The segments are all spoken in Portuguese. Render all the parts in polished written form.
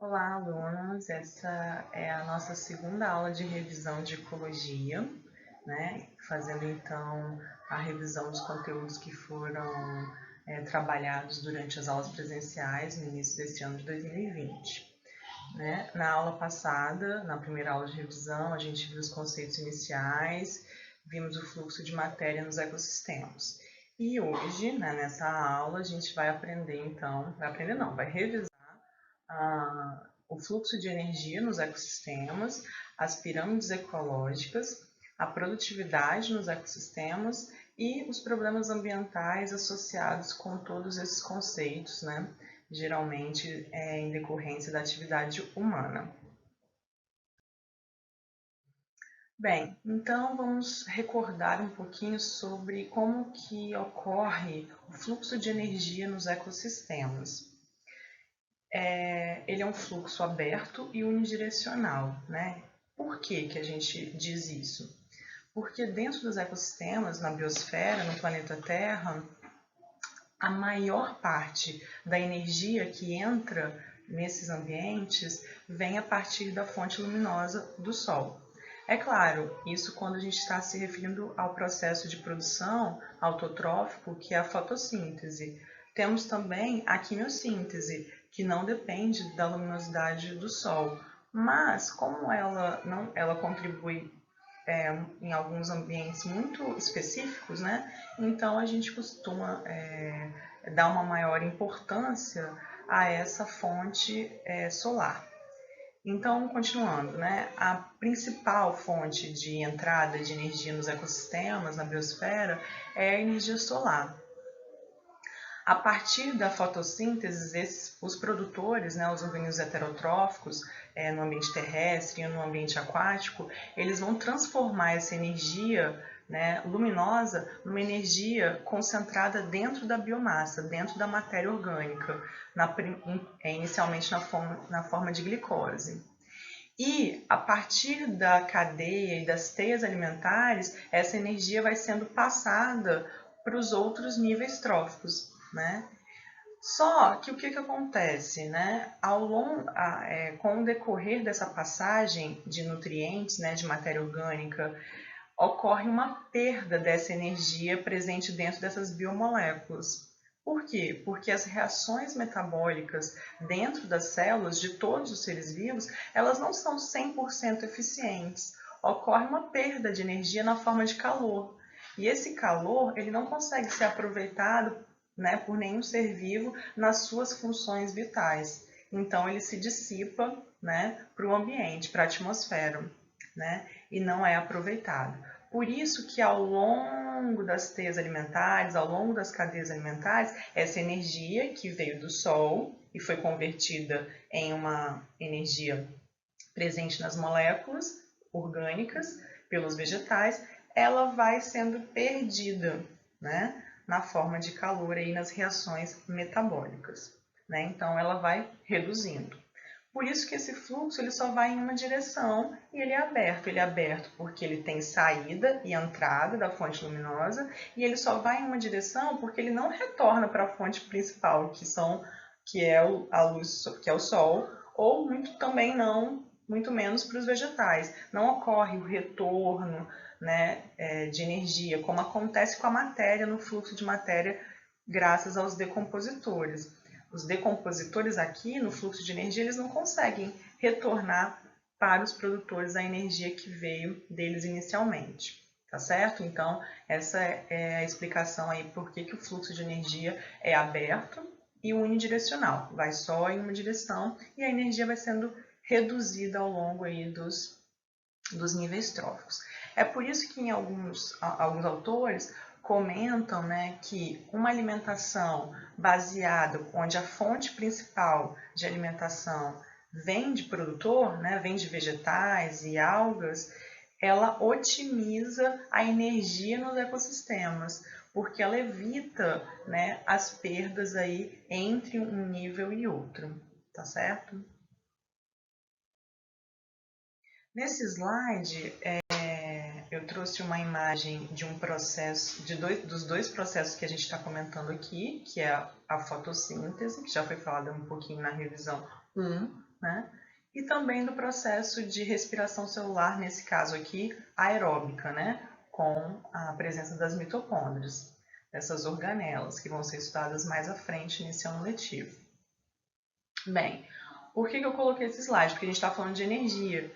Olá, alunos! Essa é a nossa segunda aula de revisão de ecologia, né? Fazendo então a revisão dos conteúdos que foram trabalhados durante as aulas presenciais no início deste ano de 2020. Né? Na aula passada, na primeira aula de revisão, a gente viu os conceitos iniciais, vimos o fluxo de matéria nos ecossistemas. E hoje, né, nessa aula, a gente vai aprender então, vai revisar o fluxo de energia nos ecossistemas, as pirâmides ecológicas, a produtividade nos ecossistemas e os problemas ambientais associados com todos esses conceitos, né? Geralmente em decorrência da atividade humana. Bem, então vamos recordar um pouquinho sobre como que ocorre o fluxo de energia nos ecossistemas. Ele é um fluxo aberto e unidirecional, né? Por que que a gente diz isso? Porque dentro dos ecossistemas, na biosfera, no planeta Terra, a maior parte da energia que entra nesses ambientes vem a partir da fonte luminosa do Sol. É claro, isso quando a gente está se referindo ao processo de produção autotrófico, que é a fotossíntese. Temos também a quimiossíntese, que não depende da luminosidade do Sol, mas como ela contribui em alguns ambientes muito específicos, né? Então a gente costuma dar uma maior importância a essa fonte solar. Então, continuando, né? A principal fonte de entrada de energia nos ecossistemas, na biosfera, é a energia solar. A partir da fotossíntese, os produtores, né, os organismos heterotróficos, no ambiente terrestre e no ambiente aquático, eles vão transformar essa energia, né, luminosa numa energia concentrada dentro da biomassa, dentro da matéria orgânica, inicialmente na forma de glicose. E a partir da cadeia e das teias alimentares, essa energia vai sendo passada para os outros níveis tróficos, né? Só que o que acontece, né? Com o decorrer dessa passagem de nutrientes, né, de matéria orgânica, ocorre uma perda dessa energia presente dentro dessas biomoléculas. Por quê? Porque as reações metabólicas dentro das células de todos os seres vivos, elas não são 100% eficientes. Ocorre uma perda de energia na forma de calor. E esse calor, ele não consegue ser aproveitado, né, por nenhum ser vivo nas suas funções vitais. Então ele se dissipa, né, para o ambiente, para a atmosfera, né, e não é aproveitado. Por isso que ao longo das teias alimentares, ao longo das cadeias alimentares, essa energia que veio do Sol e foi convertida em uma energia presente nas moléculas orgânicas pelos vegetais, ela vai sendo perdida, né, na forma de calor aí nas reações metabólicas, né? Então ela vai reduzindo. Por isso que esse fluxo ele só vai em uma direção e ele é aberto. Ele é aberto porque ele tem saída e entrada da fonte luminosa e ele só vai em uma direção porque ele não retorna para a fonte principal, que é a luz, que é o Sol, ou também não, muito menos para os vegetais. Não ocorre o retorno, né, de energia, como acontece com a matéria no fluxo de matéria, graças aos decompositores. Os decompositores aqui no fluxo de energia, eles não conseguem retornar para os produtores a energia que veio deles inicialmente, tá certo? Então, essa é a explicação aí por que o fluxo de energia é aberto e unidirecional, vai só em uma direção e a energia vai sendo reduzida ao longo aí dos níveis tróficos. É por isso que em alguns autores comentam, né, que uma alimentação baseada, onde a fonte principal de alimentação vem de produtor, né, vem de vegetais e algas, ela otimiza a energia nos ecossistemas, porque ela evita, né, as perdas aí entre um nível e outro, tá certo? Nesse slide, eu trouxe uma imagem de um processo, dos dois processos que a gente está comentando aqui, que é a fotossíntese, que já foi falada um pouquinho na revisão 1, né? E também do processo de respiração celular, nesse caso aqui, aeróbica, né? Com a presença das mitocôndrias, dessas organelas, que vão ser estudadas mais à frente nesse ano letivo. Bem, por que eu coloquei esse slide? Porque a gente está falando de energia.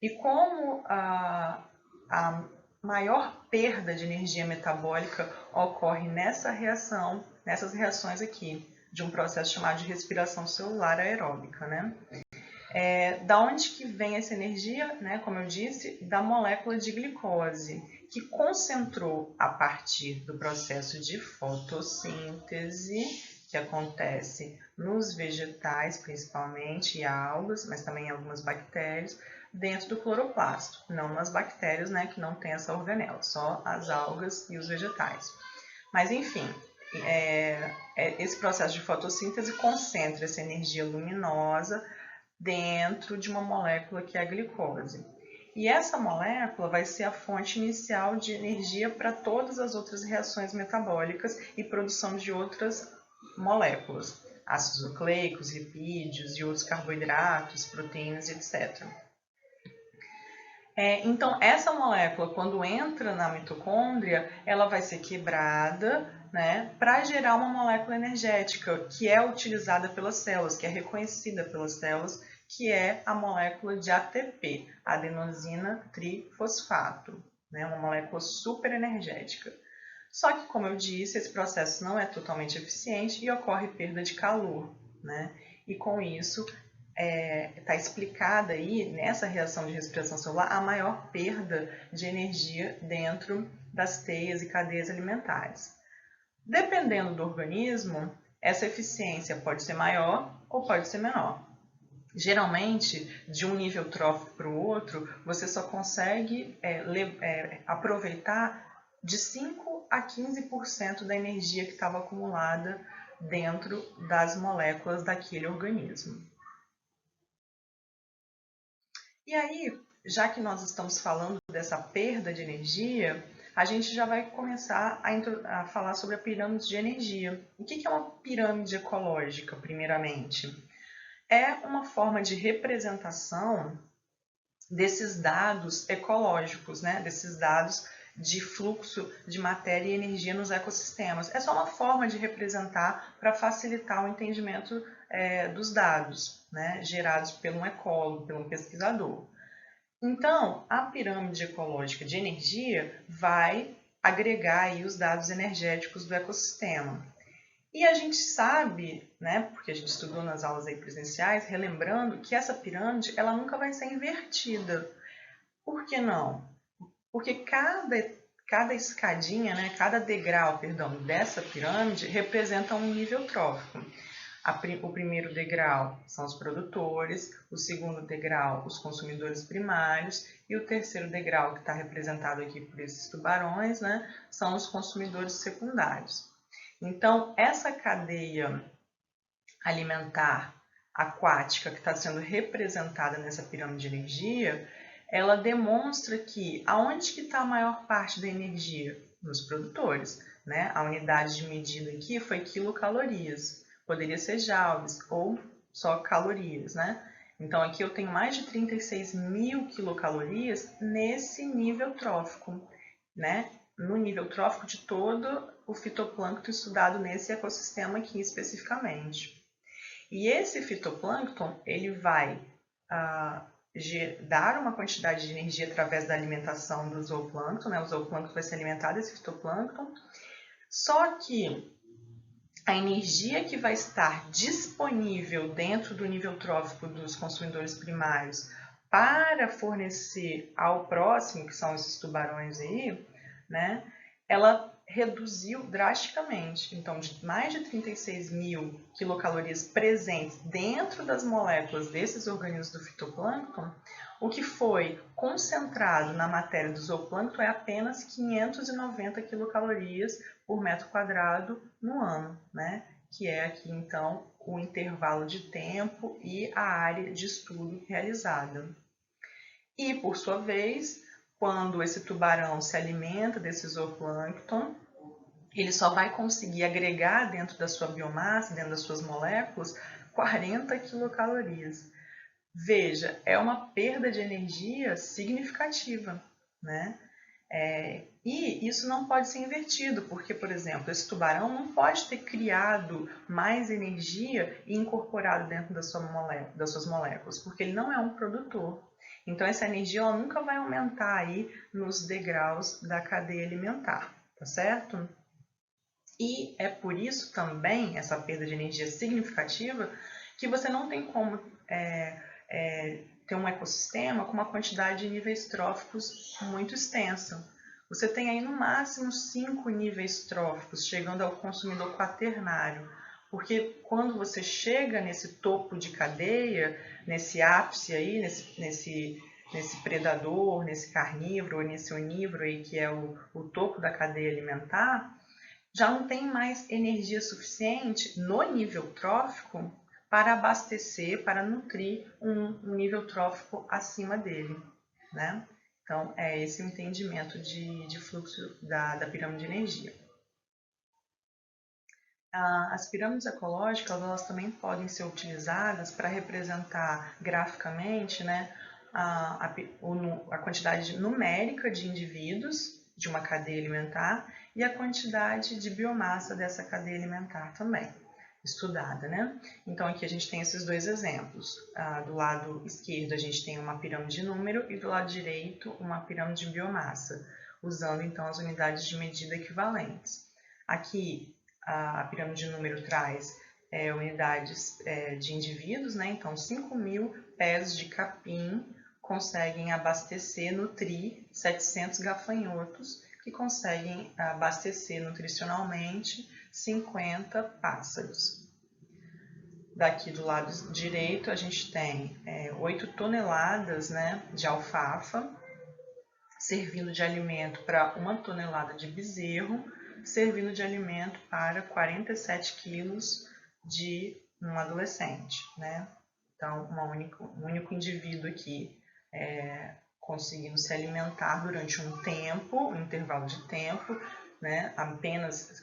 E como a maior perda de energia metabólica ocorre nessa reação, nessas reações aqui, de um processo chamado de respiração celular aeróbica, né? Da onde que vem essa energia, né? Como eu disse, da molécula de glicose, que concentrou a partir do processo de fotossíntese, que acontece nos vegetais, principalmente, e algas, mas também em algumas bactérias, dentro do cloroplasto, não nas bactérias, né, que não tem essa organela, só as algas e os vegetais. Mas, enfim, esse processo de fotossíntese concentra essa energia luminosa dentro de uma molécula que é a glicose. E essa molécula vai ser a fonte inicial de energia para todas as outras reações metabólicas e produção de outras moléculas, ácidos nucleicos, lipídios e outros carboidratos, proteínas, etc. Então, essa molécula, quando entra na mitocôndria, ela vai ser quebrada, né, para gerar uma molécula energética, que é utilizada pelas células, que é reconhecida pelas células, que é a molécula de ATP, adenosina trifosfato, né, uma molécula super energética. Só que, como eu disse, esse processo não é totalmente eficiente e ocorre perda de calor, né? E com isso, está explicada aí, nessa reação de respiração celular, a maior perda de energia dentro das teias e cadeias alimentares. Dependendo do organismo, essa eficiência pode ser maior ou pode ser menor. Geralmente, de um nível trófico para o outro, você só consegue aproveitar de 5 a 15% da energia que estava acumulada dentro das moléculas daquele organismo. E aí, já que nós estamos falando dessa perda de energia, a gente já vai começar a falar sobre a pirâmide de energia. O que é uma pirâmide ecológica, primeiramente? É uma forma de representação desses dados ecológicos, né? Desses dados de fluxo de matéria e energia nos ecossistemas. É só uma forma de representar para facilitar o entendimento dos dados, né? Gerados por um ecólogo, por um pesquisador. Então, a pirâmide ecológica de energia vai agregar aí os dados energéticos do ecossistema. E a gente sabe, né, porque a gente estudou nas aulas aí presenciais, relembrando que essa pirâmide ela nunca vai ser invertida. Por que não? Porque cada escadinha, né, cada degrau, perdão, dessa pirâmide representa um nível trófico. O primeiro degrau são os produtores, o segundo degrau, os consumidores primários, e o terceiro degrau, que está representado aqui por esses tubarões, né, são os consumidores secundários. Então, essa cadeia alimentar aquática que está sendo representada nessa pirâmide de energia, ela demonstra que aonde que está a maior parte da energia? Nos produtores, né? A unidade de medida aqui foi quilocalorias. Poderia ser joules ou só calorias, né? Então, aqui eu tenho mais de 36 mil quilocalorias nesse nível trófico, né? No nível trófico de todo o fitoplâncton estudado nesse ecossistema aqui especificamente. E esse fitoplâncton, ele vai dar uma quantidade de energia através da alimentação do zooplâncton, né? O zooplâncton vai se alimentar desse fitoplâncton, só que a energia que vai estar disponível dentro do nível trófico dos consumidores primários para fornecer ao próximo, que são esses tubarões aí, né, ela reduziu drasticamente. Então, de mais de 36 mil quilocalorias presentes dentro das moléculas desses organismos do fitoplâncton, o que foi concentrado na matéria do zooplâncton é apenas 590 quilocalorias por metro quadrado no ano, né? Que é aqui, então, o intervalo de tempo e a área de estudo realizada. E, por sua vez, quando esse tubarão se alimenta desse zooplâncton, ele só vai conseguir agregar dentro da sua biomassa, dentro das suas moléculas, 40 quilocalorias. Veja, é uma perda de energia significativa, né? E isso não pode ser invertido, porque, por exemplo, esse tubarão não pode ter criado mais energia e incorporado dentro das suas moléculas, porque ele não é um produtor. Então, essa energia ela nunca vai aumentar aí nos degraus da cadeia alimentar, tá certo? E é por isso também, essa perda de energia significativa, que você não tem como ter um ecossistema com uma quantidade de níveis tróficos muito extensa. Você tem aí no máximo 5 níveis tróficos, chegando ao consumidor quaternário. Porque quando você chega nesse topo de cadeia, nesse ápice aí, nesse predador, nesse carnívoro, nesse onívoro aí, que é o topo da cadeia alimentar, já não tem mais energia suficiente no nível trófico para abastecer, para nutrir um nível trófico acima dele, né? Então, é esse o entendimento de fluxo da pirâmide de energia. As pirâmides ecológicas, elas também podem ser utilizadas para representar graficamente, né, a quantidade numérica de indivíduos de uma cadeia alimentar e a quantidade de biomassa dessa cadeia alimentar também, estudada, né? Então aqui a gente tem esses dois exemplos. Do lado esquerdo a gente tem uma pirâmide de número e do lado direito uma pirâmide de biomassa, usando então as unidades de medida equivalentes. Aqui a pirâmide de número traz unidades de indivíduos, né? Então 5.000 pés de capim conseguem abastecer, nutrir 700 gafanhotos, que conseguem abastecer nutricionalmente 50 pássaros. Daqui do lado direito a gente tem 8 toneladas, né, de alfafa, servindo de alimento para 1 tonelada de bezerro, servindo de alimento para 47 quilos de um adolescente, né? Então, um único indivíduo aqui conseguindo se alimentar durante um intervalo de tempo, né?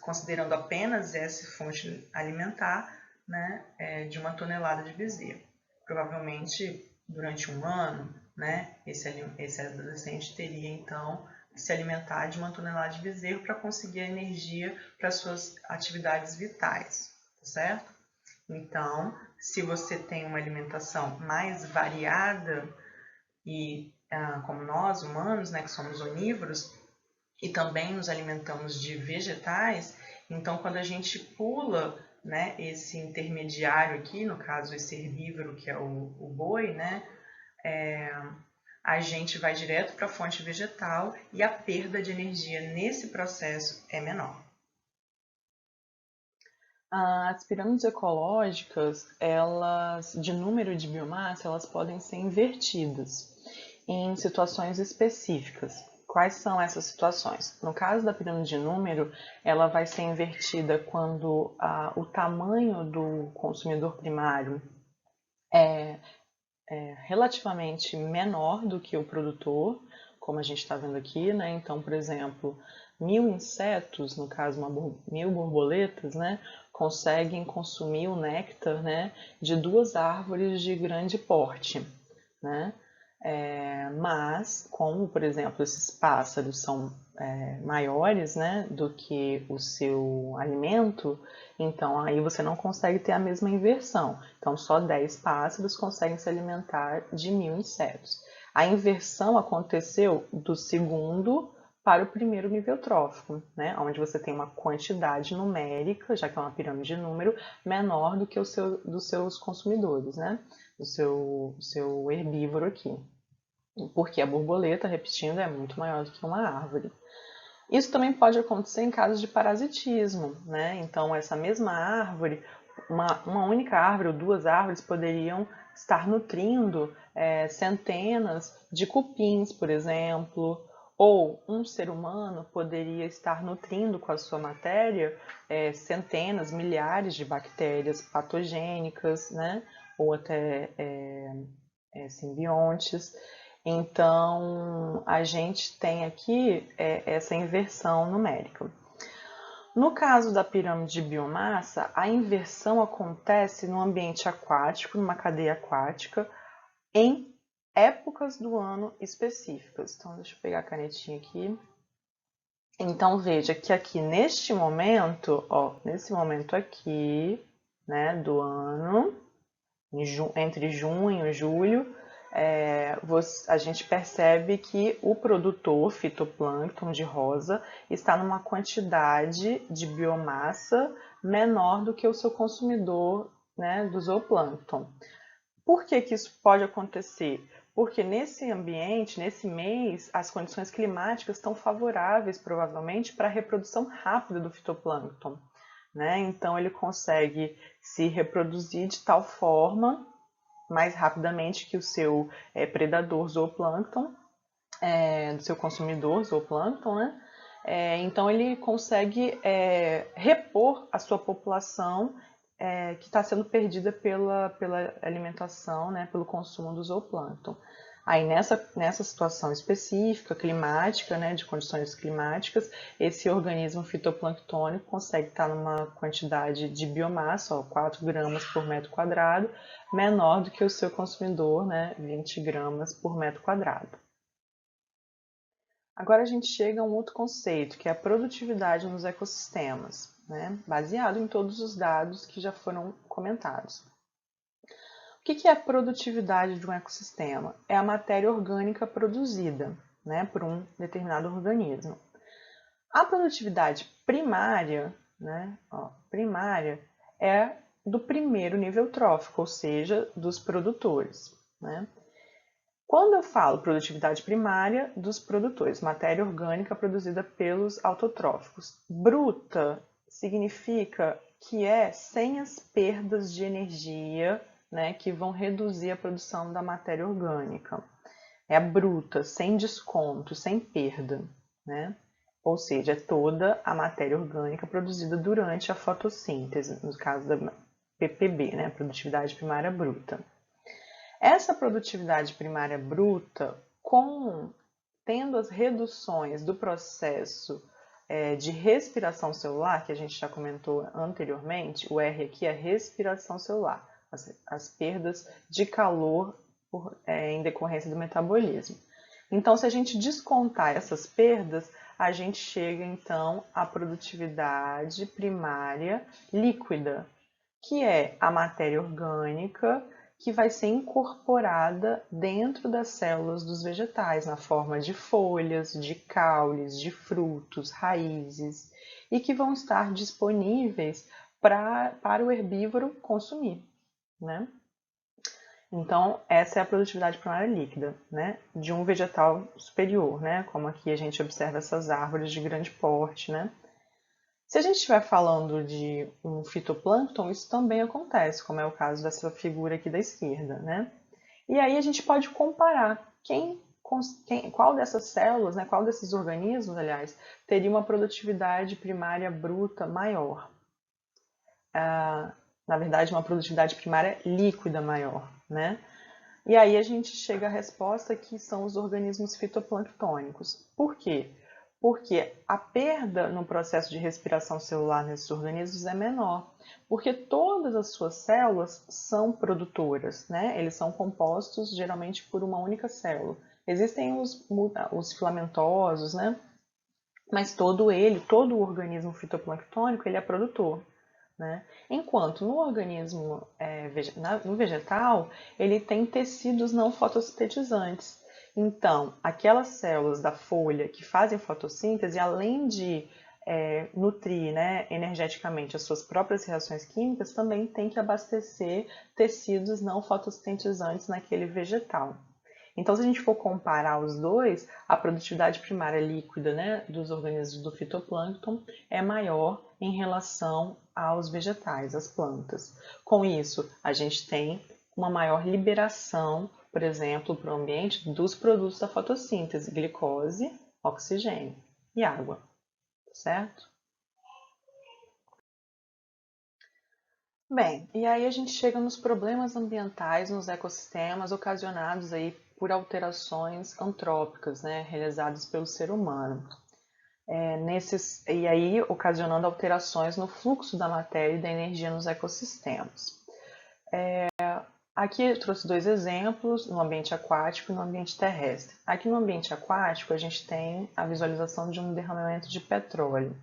Considerando apenas essa fonte alimentar, né? De 1 tonelada de bezerro. Provavelmente, durante um ano, né? Esse adolescente teria, então, que se alimentar de 1 tonelada de bezerro para conseguir a energia para suas atividades vitais, tá certo? Então, se você tem uma alimentação mais variada e como nós, humanos, né, que somos onívoros, e também nos alimentamos de vegetais, então quando a gente pula, né, esse intermediário aqui, no caso esse herbívoro que é o boi, né, a gente vai direto para a fonte vegetal e a perda de energia nesse processo é menor. As pirâmides ecológicas, elas, de número de biomassa, elas podem ser invertidas em situações específicas. Quais são essas situações? No caso da pirâmide de número, ela vai ser invertida quando o tamanho do consumidor primário é relativamente menor do que o produtor, como a gente está vendo aqui, né? Então, por exemplo, 1.000 insetos, no caso 1.000 borboletas, né, conseguem consumir o néctar, né, de 2 árvores de grande porte, né? Mas, como, por exemplo, esses pássaros são maiores, né, do que o seu alimento, então aí você não consegue ter a mesma inversão. Então, só 10 pássaros conseguem se alimentar de 1.000 insetos. A inversão aconteceu do segundo para o primeiro nível trófico, né, onde você tem uma quantidade numérica, já que é uma pirâmide de número, menor do que dos seus consumidores, né, do seu herbívoro aqui. Porque a borboleta, repetindo, é muito maior do que uma árvore. Isso também pode acontecer em casos de parasitismo, né? Então, essa mesma árvore, uma única árvore ou 2 árvores poderiam estar nutrindo centenas de cupins, por exemplo, ou um ser humano poderia estar nutrindo com a sua matéria centenas, milhares de bactérias patogênicas, né? Ou até simbiontes. Então, a gente tem aqui essa inversão numérica. No caso da pirâmide de biomassa, a inversão acontece no ambiente aquático, numa cadeia aquática, em épocas do ano específicas. Então, deixa eu pegar a canetinha aqui. Então, veja que aqui neste momento, ó, nesse momento aqui, né, do ano, entre junho e julho, a gente percebe que o produtor fitoplâncton de rosa está numa quantidade de biomassa menor do que o seu consumidor, né, do zooplâncton. Por que que isso pode acontecer? Porque nesse ambiente, nesse mês, as condições climáticas estão favoráveis, provavelmente, para a reprodução rápida do fitoplâncton, né? Então, ele consegue se reproduzir de tal forma, mais rapidamente que o seu predador zooplâncton, do seu consumidor zooplâncton, né? Então, ele consegue repor a sua população que está sendo perdida pela alimentação, né, pelo consumo do zooplâncton. Aí nessa situação específica, climática, né, de condições climáticas, esse organismo fitoplanctônico consegue estar numa quantidade de biomassa, ó, 4 gramas por metro quadrado, menor do que o seu consumidor, né, 20 gramas por metro quadrado. Agora a gente chega a um outro conceito, que é a produtividade nos ecossistemas, né? Baseado em todos os dados que já foram comentados. O que é a produtividade de um ecossistema? É a matéria orgânica produzida, né, por um determinado organismo. A produtividade primária, né, primária é do primeiro nível trófico, ou seja, dos produtores, né? Quando eu falo produtividade primária dos produtores, matéria orgânica produzida pelos autotróficos, bruta significa que é sem as perdas de energia, né, que vão reduzir a produção da matéria orgânica. É a bruta, sem desconto, sem perda, né? Ou seja, é toda a matéria orgânica produzida durante a fotossíntese, no caso da PPB, né, produtividade primária bruta. Essa produtividade primária bruta, tendo as reduções do processo de respiração celular, que a gente já comentou anteriormente, o R aqui é respiração celular, as perdas de calor em decorrência do metabolismo. Então, se a gente descontar essas perdas, a gente chega então à produtividade primária líquida, que é a matéria orgânica que vai ser incorporada dentro das células dos vegetais, na forma de folhas, de caules, de frutos, raízes, e que vão estar disponíveis para o herbívoro consumir, né? Então, essa é a produtividade primária líquida, né, de um vegetal superior, né, como aqui a gente observa essas árvores de grande porte, né. Se a gente estiver falando de um fitoplâncton, isso também acontece, como é o caso dessa figura aqui da esquerda, né? E aí a gente pode comparar qual dessas células, né, qual desses organismos, aliás, teria uma produtividade primária bruta maior. Na verdade, uma produtividade primária líquida maior, né? E aí a gente chega à resposta que são os organismos fitoplanctônicos. Por quê? Porque a perda no processo de respiração celular nesses organismos é menor, porque todas as suas células são produtoras, né? Eles são compostos geralmente por uma única célula. Existem os filamentosos, né? Mas todo o organismo fitoplanctônico, ele é produtor. Né? Enquanto no organismo, no vegetal, ele tem tecidos não fotossintetizantes. Então, aquelas células da folha que fazem fotossíntese, além de nutrir, né, energeticamente as suas próprias reações químicas, também tem que abastecer tecidos não fotossintetizantes naquele vegetal. Então, se a gente for comparar os dois, a produtividade primária líquida, né, dos organismos do fitoplâncton é maior em relação aos vegetais, às plantas. Com isso, a gente tem uma maior liberação, por exemplo, para o ambiente dos produtos da fotossíntese, glicose, oxigênio e água, certo? Bem, e aí a gente chega nos problemas ambientais nos ecossistemas ocasionados aí por alterações antrópicas, né, realizadas pelo ser humano. E aí ocasionando alterações no fluxo da matéria e da energia nos ecossistemas. Aqui eu trouxe dois exemplos, no ambiente aquático e no ambiente terrestre. Aqui no ambiente aquático, a gente tem a visualização de um derramamento de petróleo.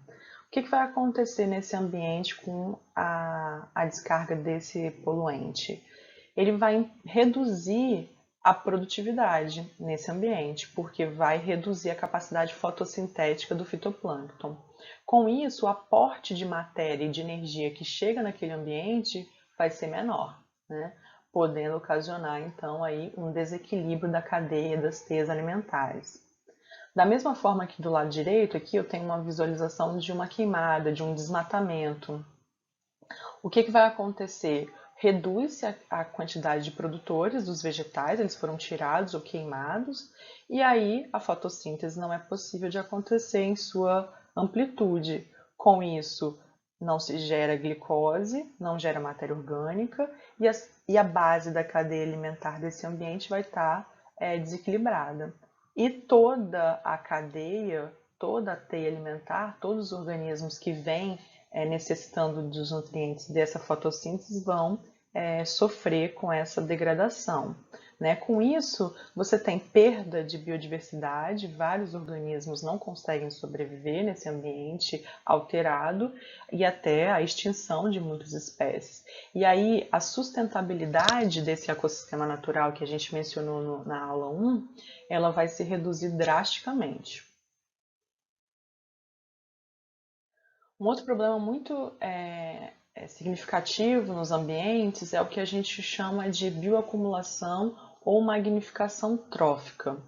O que vai acontecer nesse ambiente com a descarga desse poluente? Ele vai reduzir a produtividade nesse ambiente, porque vai reduzir a capacidade fotossintética do fitoplâncton. Com isso, o aporte de matéria e de energia que chega naquele ambiente vai ser menor, né? Podendo ocasionar então aí um desequilíbrio da cadeia das teias alimentares. Da mesma forma que do lado direito, aqui eu tenho uma visualização de uma queimada, de um desmatamento. O que vai acontecer? Reduz-se a quantidade de produtores dos vegetais, eles foram tirados ou queimados, e aí a fotossíntese não é possível de acontecer em sua amplitude. Com isso, não se gera glicose, não gera matéria orgânica, e a base da cadeia alimentar desse ambiente vai estar desequilibrada. E toda a cadeia, toda a teia alimentar, todos os organismos que vêm necessitando dos nutrientes dessa fotossíntese vão sofrer com essa degradação. Né? Com isso, você tem perda de biodiversidade, vários organismos não conseguem sobreviver nesse ambiente alterado e até a extinção de muitas espécies. E aí, a sustentabilidade desse ecossistema natural que a gente mencionou na aula 1, ela vai se reduzir drasticamente. Um outro problema muito significativo nos ambientes é o que a gente chama de bioacumulação ou magnificação trófica.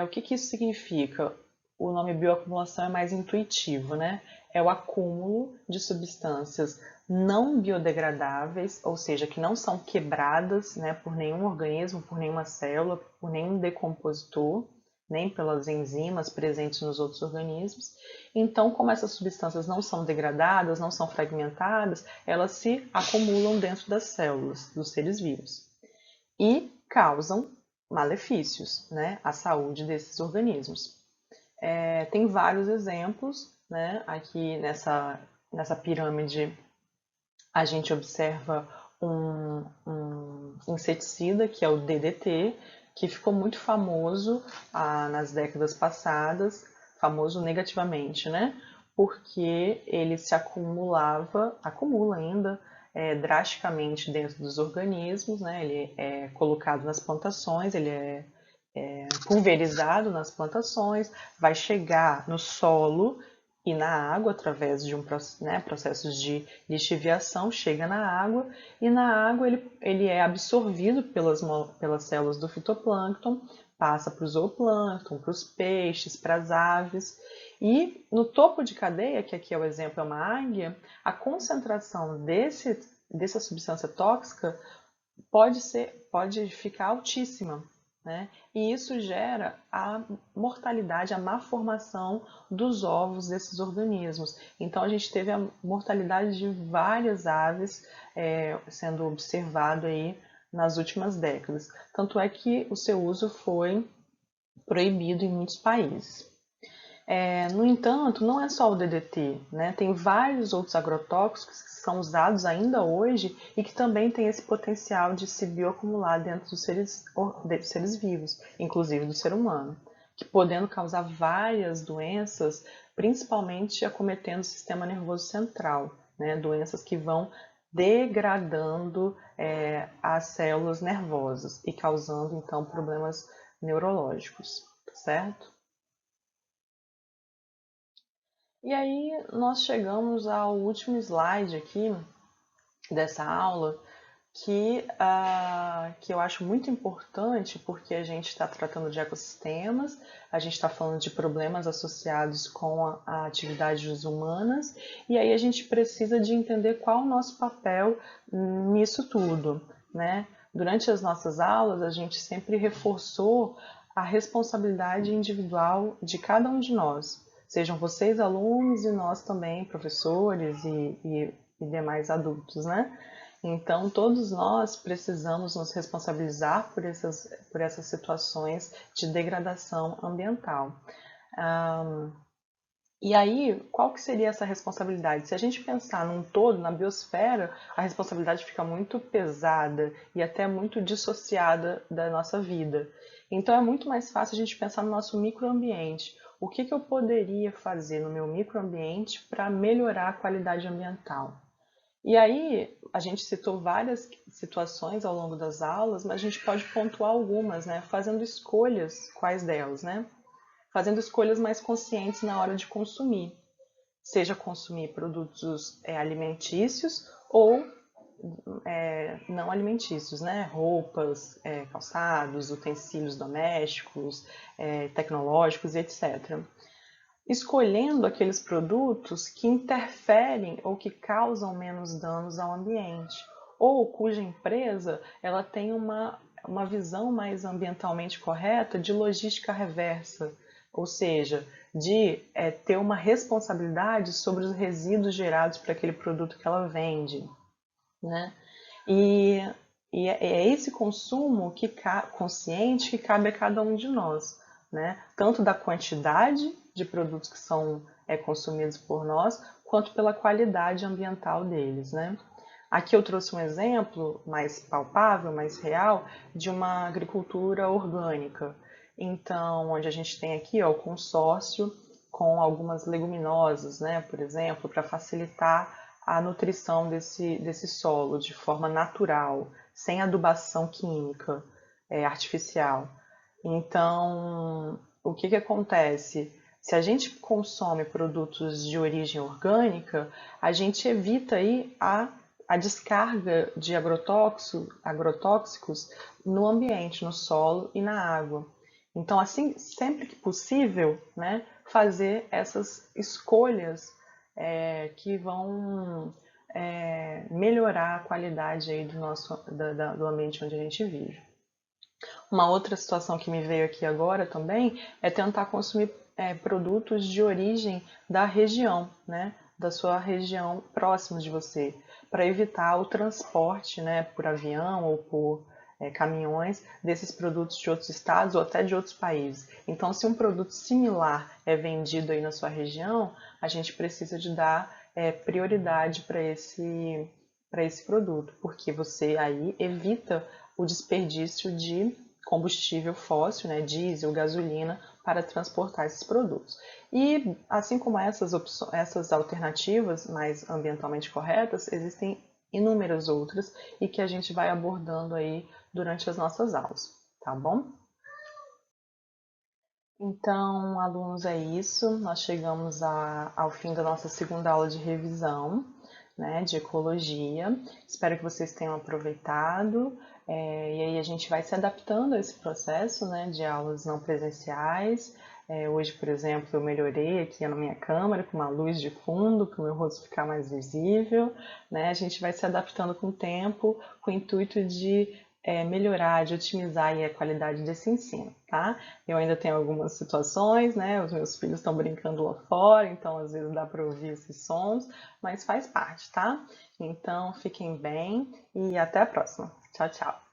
O que isso significa? O nome bioacumulação é mais intuitivo, né? É o acúmulo de substâncias não biodegradáveis, ou seja, que não são quebradas, né, por nenhum organismo, por nenhuma célula, por nenhum decompositor, nem pelas enzimas presentes nos outros organismos. Então, como essas substâncias não são degradadas, não são fragmentadas, elas se acumulam dentro das células dos seres vivos e causam malefícios, né, à saúde desses organismos. Tem vários exemplos, né, aqui nessa pirâmide a gente observa um inseticida, que é o DDT, que ficou muito famoso nas décadas passadas, famoso negativamente, né? Porque ele se acumula ainda drasticamente dentro dos organismos, né? Ele é colocado nas plantações, ele é pulverizado nas plantações, vai chegar no solo e na água através de processos de lixiviação, chega na água e na água ele é absorvido pelas células do fitoplâncton, passa para o zooplâncton, para os peixes, para as aves e no topo de cadeia, que aqui é o exemplo, é uma águia, a concentração dessa substância tóxica pode ficar altíssima. Né? E isso gera a mortalidade, a má formação dos ovos desses organismos. Então a gente teve a mortalidade de várias aves sendo observado aí nas últimas décadas. Tanto é que o seu uso foi proibido em muitos países. No entanto, não é só o DDT, né? Tem vários outros agrotóxicos que são usados ainda hoje e que também têm esse potencial de se bioacumular dentro dos seres vivos, inclusive do ser humano, que podendo causar várias doenças, principalmente acometendo o sistema nervoso central, né? Doenças que vão degradando as células nervosas e causando então problemas neurológicos, certo? E aí nós chegamos ao último slide aqui dessa aula, que eu acho muito importante porque a gente está tratando de ecossistemas, a gente está falando de problemas associados com a atividades humanas, e aí a gente precisa de entender qual o nosso papel nisso tudo, né? Durante as nossas aulas, a gente sempre reforçou a responsabilidade individual de cada um de nós. Sejam vocês alunos e nós também, professores e demais adultos, né? Então, todos nós precisamos nos responsabilizar por essas situações de degradação ambiental. E aí, qual que seria essa responsabilidade? Se a gente pensar num todo, na biosfera, a responsabilidade fica muito pesada e até muito dissociada da nossa vida. Então é muito mais fácil a gente pensar no nosso microambiente. O que que eu poderia fazer no meu microambiente para melhorar a qualidade ambiental? E aí, a gente citou várias situações ao longo das aulas, mas a gente pode pontuar algumas, né? Fazendo escolhas, quais delas, né? Fazendo escolhas mais conscientes na hora de consumir, seja consumir produtos alimentícios ou não alimentícios, né? Roupas, calçados, utensílios domésticos, tecnológicos, etc. Escolhendo aqueles produtos que interferem ou que causam menos danos ao ambiente, ou cuja empresa ela tem uma visão mais ambientalmente correta de logística reversa, ou seja, de ter uma responsabilidade sobre os resíduos gerados por aquele produto que ela vende, né? E, é esse consumo consciente que cabe a cada um de nós, né? Tanto da quantidade de produtos que são consumidos por nós, quanto pela qualidade ambiental deles, né? Aqui eu trouxe um exemplo mais palpável, mais real, de uma agricultura orgânica. Então, onde a gente tem aqui ó, o consórcio com algumas leguminosas, né, por exemplo, para facilitar a nutrição desse solo de forma natural, sem adubação química artificial. Então, o que acontece? Se a gente consome produtos de origem orgânica, a gente evita aí a descarga de agrotóxicos no ambiente, no solo e na água. Então, assim, sempre que possível, né, fazer essas escolhas que vão melhorar a qualidade aí do ambiente onde a gente vive. Uma outra situação que me veio aqui agora também é tentar consumir produtos de origem da região, né, da sua região próxima de você, para evitar o transporte, né, por avião ou por caminhões desses produtos de outros estados ou até de outros países. Então, se um produto similar é vendido aí na sua região, a gente precisa de dar prioridade para esse produto, porque você aí evita o desperdício de combustível fóssil, né, diesel, gasolina, para transportar esses produtos. E assim como essas alternativas mais ambientalmente corretas, existem inúmeras outras e que a gente vai abordando aí durante as nossas aulas, tá bom? Então, alunos, é isso. Nós chegamos ao fim da nossa segunda aula de revisão, né, de ecologia. Espero que vocês tenham aproveitado. E aí a gente vai se adaptando a esse processo, né, de aulas não presenciais. Hoje, por exemplo, eu melhorei aqui na minha câmera com uma luz de fundo para o meu rosto ficar mais visível, né? A gente vai se adaptando com o tempo, com o intuito de melhorar, de otimizar aí a qualidade desse ensino, tá? Eu ainda tenho algumas situações, né? Os meus filhos estão brincando lá fora, então às vezes dá para ouvir esses sons, mas faz parte, tá? Então fiquem bem e até a próxima. Tchau, tchau.